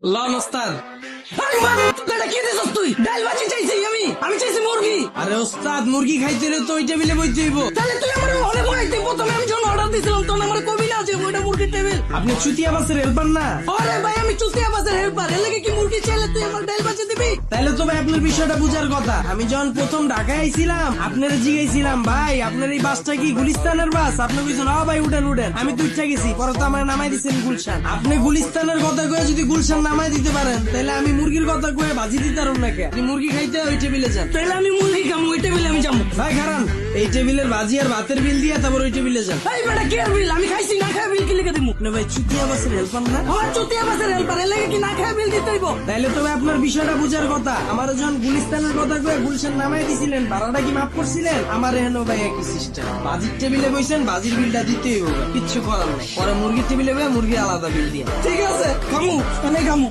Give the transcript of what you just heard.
Loan ওস্তাদ। তুই ডাল ভাজি চাইছি আমি চাইছি মুরগি। আরে ওস্তাদ, মুরগি খাইতে হলে তো ওই টেবিলে বইতে হইব। তাহলে তুই আমার অনেক বড়াইতে প্রথমে আমি যখন অর্ডার দিছিলাম তখন আমার কবি না যে ওইটা মুরগির টেবিল। আপনি চুতিয়া বাসের হেল্পার না? আরে ভাই আমি চুতিয়া বাসের হেল্পার, এর লাগে কি মুরগি চাইলে তুই আমার ডাল ভাজি দিবি? তাইলে তো ভাই আপনার বিষয়টা বুঝার কথা। আমি যখন প্রথম ঢাকায় আইছিলাম আপনারা জিগাইছিলাম, ভাই আপনার এই বাসটা কি গুলিস্তানের বাস? আপনি বলছেন হ্যাঁ ভাই উঠেন উঠেন। আমি তো উঠা গেছি, পরে তো আমার নামাই দিচ্ছেন গুলশান। আপনি গুলিস্তানের কথা কয়ে যদি গুলশান নামাই দিতে পারেন তাহলে আমি মুরগির কথা কয়ে ভাজি দিতে পারুন না কে? আপনি মুরগি খাইতে ওই টেবিলে যান। তাহলে আমি মুরগি খাবো, ওই টেবিলে আমি যাবো। ভাই খারান, এই টেবিলের ভাজি আর ভাতের বিল দিয়ে তারপর ওই টেবিলে যান। এই বেটা কে বিল? আমি খাইছি না খাই বিল কি লিখে দিবো? আপনি ভাই চুতিয়া বাসের হেল্পার না? আমার চুতিয়া বাসের হেল্পার, এর লাগে কি না খাই বিল দিতে হইব? তাইলে তবে আপনার বিষয়টা বুঝার কথা। আমার যখন গুলিস্তানের কথা কয়ে গুলশান নামাই দিছিলেন, ভাড়াটা কি মাফ করছিলেন? আমার এহেন ভাই একই সিস্টেম। বাজির টেবিলে বইছেন, বাজির বিলটা দিতেই হবে, কিচ্ছু করার নাই। পরে মুরগির টেবিলে বয়ে মুরগি আলাদা বিল দিয়ে। ঠিক আছে খামু, তাহলে খামু।